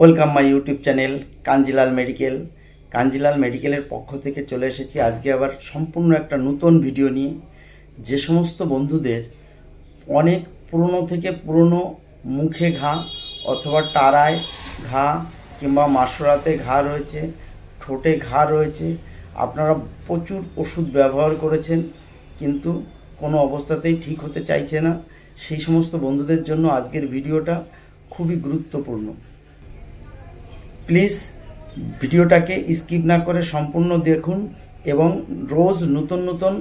Welcome my YouTube channel Kanjilal medical. Kanjilal মেডিকেলের পক্ষ থেকে চলে এসেছি আজকে আবার সম্পূর্ণ একটা নতুন ভিডিও নিয়ে। যে সমস্ত বন্ধুদের অনেক পুরনো থেকে পুরনো মুখে ঘা অথবা টারায় ঘা কিংবা মাসরাতে ঘা রয়েছে, ঠোঁটে ঘা রয়েছে, আপনারা প্রচুর ওষুধ ব্যবহার করেছেন কিন্তু কোনো অবস্থাতেই ঠিক হতে চাইছে না, সেই সমস্ত বন্ধুদের জন্য আজকের ভিডিওটা খুবই গুরুত্বপূর্ণ। প্লিজ ভিডিওটাকে স্কিপ না করে সম্পূর্ণ দেখুন এবং রোজ নতুন নতুন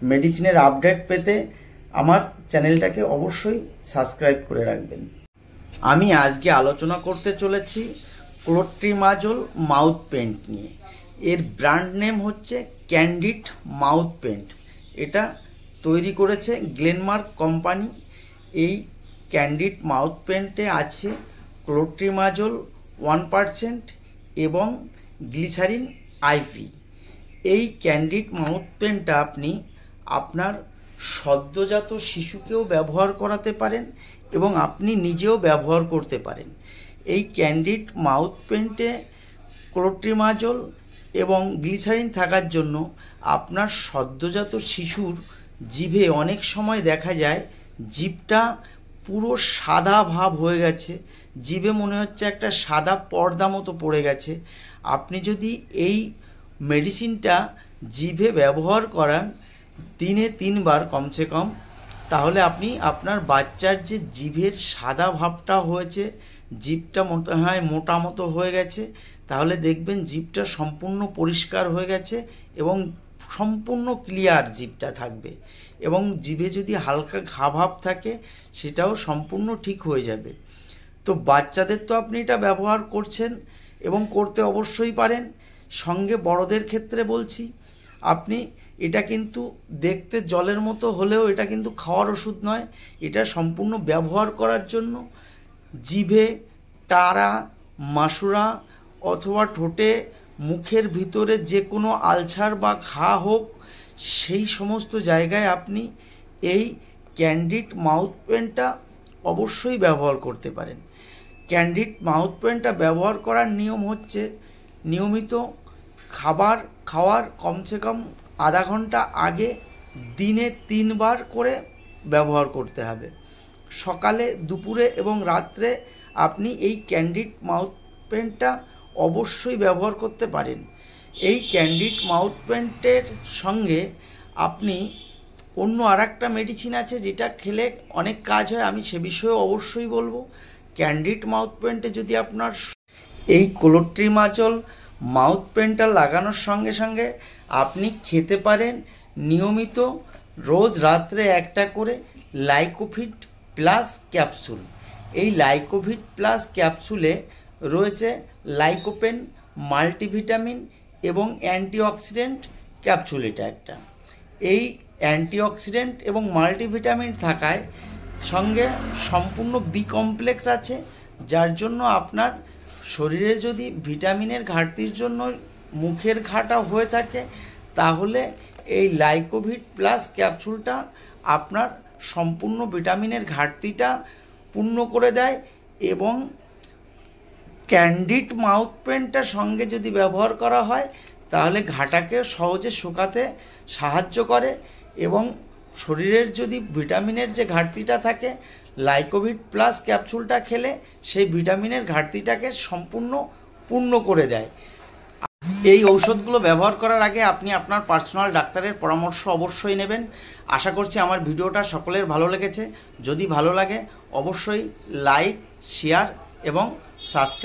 মেডিসিনের আপডেট পেতে আমার চ্যানেলটাকে অবশ্যই সাবস্ক্রাইব করে রাখবেন। আমি আজকে আলোচনা করতে চলেছি ক্লোট্রিমাজোল মাউথ পেন্ট নিয়ে। এর ব্র্যান্ড নেম হচ্ছে ক্যান্ডিড মাউথ পেন্ট। এটা তৈরি করেছে গ্লেনমার্ক কোম্পানি। এই ক্যান্ডিড মাউথ পেন্টে আছে ক্লোট্রিমাজোল 1% এবং গ্লিসারিন আইভি। এই ক্যান্ডিড মাউথ পেন্টটা আপনি আপনার সদ্যজাত শিশুকেও ব্যবহার করাতে পারেন এবং আপনি নিজেও ব্যবহার করতে পারেন। এই ক্যান্ডিড মাউথ পেন্টে ক্লোট্রিমাজোল এবং গ্লিসারিন থাকার জন্য আপনার সদ্যজাত শিশুর জিভে অনেক সময় দেখা যায় জিভটা পুরো সাদা ভাব হয়ে গেছে, জিভে মনে হচ্ছে একটা সাদা পর্দা মতো পড়ে গেছে। আপনি যদি এই মেডিসিনটা জিভে ব্যবহার করান দিনে 3 বার কমসে কম, তাহলে আপনি আপনার বাচ্চার যে জিভের সাদা ভাবটা হয়েছে, জিভটা মোটা মতো হয়ে গেছে, তাহলে দেখবেন জিভটা সম্পূর্ণ পরিষ্কার হয়ে গেছে এবং সম্পূর্ণ ক্লিয়ার জিভটা থাকবে। এবং জিভে যদি হালকা ঘা ভাব থাকে সেটাও সম্পূর্ণ ঠিক হয়ে যাবে। তো বাচ্চাদের তো আপনি এটা ব্যবহার করছেন এবং করতে অবশ্যই পারেন। সঙ্গে বড়দের ক্ষেত্রে বলছি, আপনি এটা কিন্তু দেখতে জলের মতো হলেও এটা কিন্তু খাওয়ার ওষুধ নয়, এটা সম্পূর্ণ ব্যবহার করার জন্য। জিভে টারা, মাসুরা অথবা ঠোঁটে, মুখের ভিতরে যে কোনো আলসার বা ঘা হোক, সেই সমস্ত জায়গায় আপনি এই ক্যান্ডিড মাউথ পেন্টটা অবশ্যই ব্যবহার করতে পারেন। ক্যান্ডিড মাউথ পেন্টটা ব্যবহার করার নিয়ম হচ্ছে নিয়মিত খাবার খাওয়ার কমসে কম আধা ঘন্টা আগে দিনে 3 বার করে ব্যবহার করতে হবে। সকালে, দুপুরে এবং রাত্রে আপনি এই ক্যান্ডিড মাউথ পেন্টটা অবশ্যই ব্যবহার করতে পারেন। এই ক্যান্ডিড মাউথ পেন্টের সঙ্গে আপনি অন্য আরেকটা মেডিসিন আছে যেটা খেলে অনেক কাজ হয়, আমি সে বিষয়ে অবশ্যই বলবো। ক্যান্ডিড মাউথ পেন্টে যদি আপনার এই ক্লোট্রিমাজোল মাউথ পেন্টটা লাগানোর সঙ্গে সঙ্গে আপনি খেতে পারেন নিয়মিত রোজ রাত্রে একটা করে লাইকোভিট প্লাস ক্যাপসুল। এই লাইকোভিট প্লাস ক্যাপসুলে রয়েছে লাইকোপেন, মাল্টিভিটামিন এবং অ্যান্টিঅক্সিডেন্ট ক্যাপসুল। এটা একটা এই অ্যান্টিঅক্সিডেন্ট এবং মাল্টিভিটামিন থাকায় সঙ্গে সম্পূর্ণ বি কমপ্লেক্স আছে, যার জন্য আপনার শরীরে যদি ভিটামিনের ঘাটতির জন্য মুখের ঘাটা হয়ে থাকে, তাহলে এই লাইকোভিট প্লাস ক্যাপসুলটা আপনার সম্পূর্ণ ভিটামিনের ঘাটতিটা পূর্ণ করে দেয়। এবং ক্যান্ডিড মাউথ পেন্টটার সঙ্গে যদি ব্যবহার করা হয় তাহলে ঘাটাকে সহজে শুকাতে সাহায্য করে এবং শরীরের যদি ভিটামিনের যে ঘাটতিটা থাকে, লাইকোভিট প্লাস ক্যাপসুলটা খেলে সেই ভিটামিনের ঘাটতিটাকে সম্পূর্ণ পূর্ণ করে দেয়। এই ঔষধগুলো ব্যবহার করার আগে আপনি আপনার পার্সোনাল ডাক্তারের পরামর্শ অবশ্যই নেবেন। আশা করছি আমার ভিডিওটা সকলের ভালো লেগেছে। যদি ভালো লাগে অবশ্যই লাইক, শেয়ার এবং সাবস্ক্রাইব